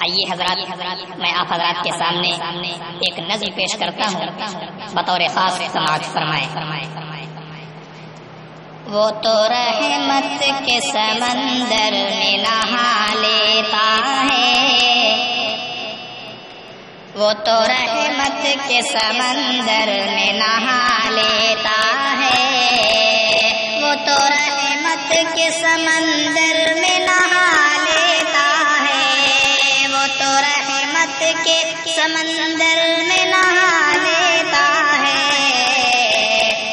آئیے حضرات میں آپ حضرات کے سامنے ایک نظم پیش کرتا ہوں، بطور خاص سماعت فرمائیں۔ وہ تو رحمت کے سمندر میں نہا لیتا ہے، وہ تو رحمت کے سمندر میں نہا لیتا ہے، وہ تو رحمت کے سمندر میں نہا لیتا ہے، وہ تو رحمت کے سمندر میں نہا لیتا ہے،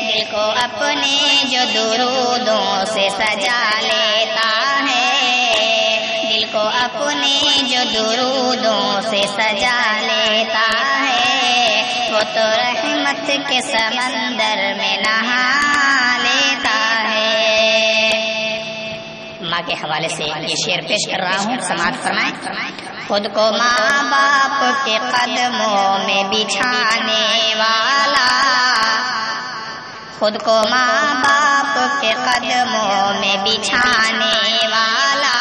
دل کو اپنے جو درودوں سے سجا لیتا ہے، دل کو اپنے جو درودوں سے سجا لیتا ہے، وہ تو رحمت کے سمندر میں نہا لیتا ہے۔ ماں کے حوالے سے یہ شعر پیش کر رہا ہوں، سماعت فرمائیں۔ خود کو ماں باپ کے قدموں میں بچھانے والا، خود کو ماں باپ کے قدموں میں بچھانے والا،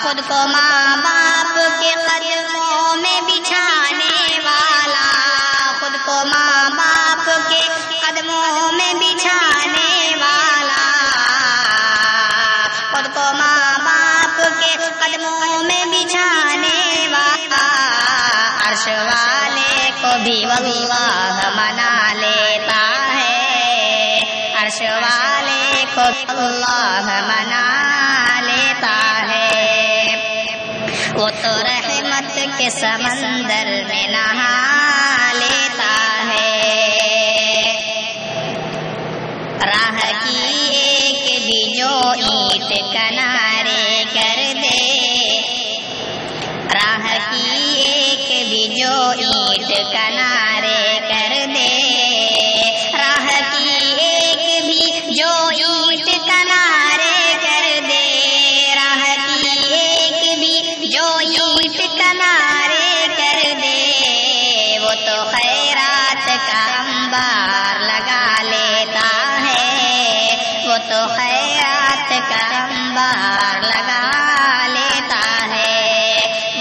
خود کو ماں باپ کے قدموں میں بچھانے والا، خود کو ماں باپ کے قدموں میں بچھانے والا، خود کو ماں باپ کے قدموں میں بچھانے والا، عرش والے کو بھی واللہ منا لیتا ہے، عرش والے کو اللہ منا لیتا ہے، وہ تو رحمت کے سمندر میں نہا لیتا ہے۔ راہ کی ایک بھی جو اینٹ کنارے کر دے، راہ کی ایک بھی جو اینٹ کنارے کر دے، راہ کی ایک بھی جو اینٹ کنارے کر دے، راہ کی ایک بھی جو اینٹ کنارے کر دے، وہ تو خیرات کا انبار لگا لیتا ہے، وہ تو خیرات کا انبار لگا لیتا ہے،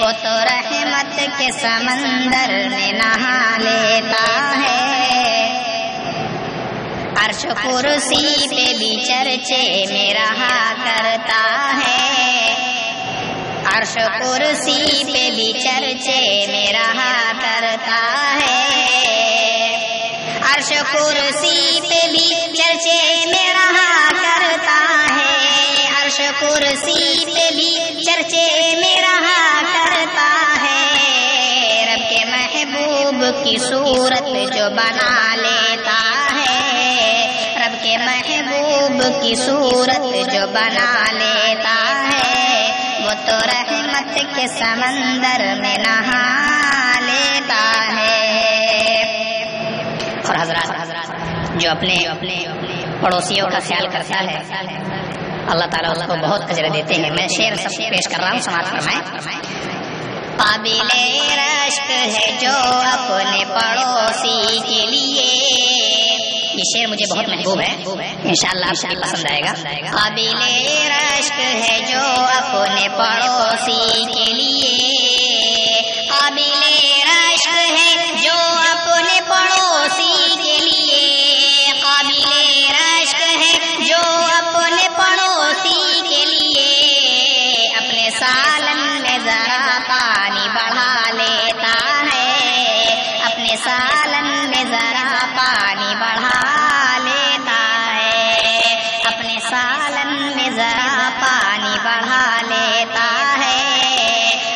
وہ تو رحمت کے سمندر میں نہا لیتا ہے۔ عرش کرسی پہ بھی چرچے میں رہا کرتا ہے، عرش کرسی پہ بھی چرچے میں رہا کرتا ہے، عرش کرسی پہ بھی چرچے میں رہا کرتا ہے، عرش کرسی پہ بھی چرچے میں رہا کرتا ہے، رب کے محبوب کی صورت جو بنا لیتا ہے، رب کے محبوب کی صورت جو بنا لیتا ہے، وہ تو رحمت کے سمندر میں نہا لیتا ہے۔ اور حضرات جو اپنے پڑوسیوں کا خیال کرتا ہے اللہ تعالیٰ اس کو بہت اجر دیتے ہیں۔ میں شعر سب پیش کر رہا ہوں، سماعت فرمائیں۔ قابل رشک ہے جو اپنے پڑوسی کے لیے، یہ شعر مجھے بہت محبوب ہے، انشاءاللہ آپ کو پسند آئے گا۔ قابل رشک ہے جو اپنے پڑوسی کے لیے، قابل رشک ہے جو اپنے پڑوسی کے لیے، قابل رشک ہے جو اپنے پڑوسی کے لیے، اپنے سالن میں ذرا پانی بڑھا لیتا ہے، اپنے سالن میں ذرا پانی بڑھا لیتا ہے، اپنے سالن میں ذرا پانی بڑھا لیتا ہے،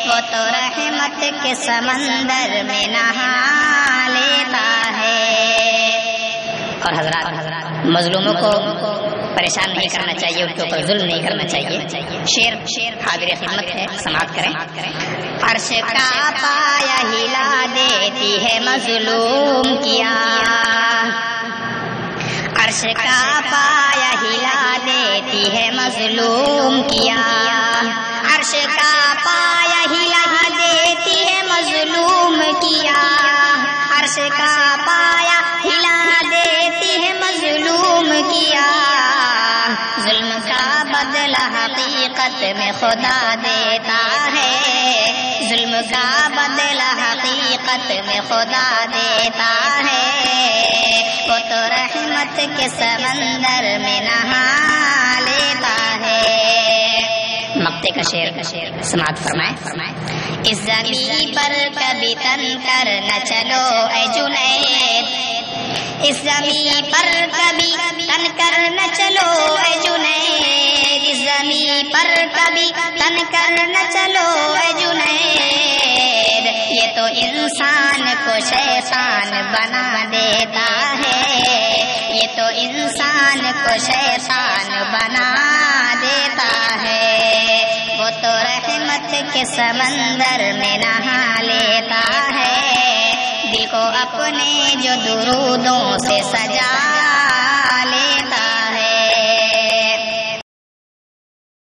وہ تو رحمت کے سمندر میں نہا لیتا ہے۔ اور حضرات مظلوموں کو پریشان نہیں کرنا چاہیے، ان کے اوپر ظلم نہیں کرنا چاہیے۔ شعر حاضر خدمت ہے، سماعت کریں۔ عرش کا پایا ہلا دیتی ہے مظلوم کی آہ، عرش کا پایا ہلا دیتی ہے مظلوم کی آہ، عرش کا پایا ہلا دیتی ہے مظلوم کی آہ، عرش کا پایا ہلا دیتی ہے مظلوم کی آہ، ظلم کا بدلہ حقیقت میں خدا دیتا ہے، کا بدلہ حقیقت میں خدا دیتا ہے، وہ تو رحمت کے سمندر میں نہا لیتا ہے۔ مقطع کا شعر سماعت فرمائیں۔ اس زمین پر کبھی تن کر نہ چلو اے جنید، اس زمین پر کبھی تن کر نہ چلو اے جنید، اس زمین پر کبھی تن کر نہ چلو اے جنید، یہ تو انسان کو شیطان بنا دیتا ہے، یہ تو انسان کو شیطان بنا دیتا ہے، وہ تو رحمت کے سمندر میں نہا لیتا ہے، دل کو اپنے جو درودوں سے سجا لے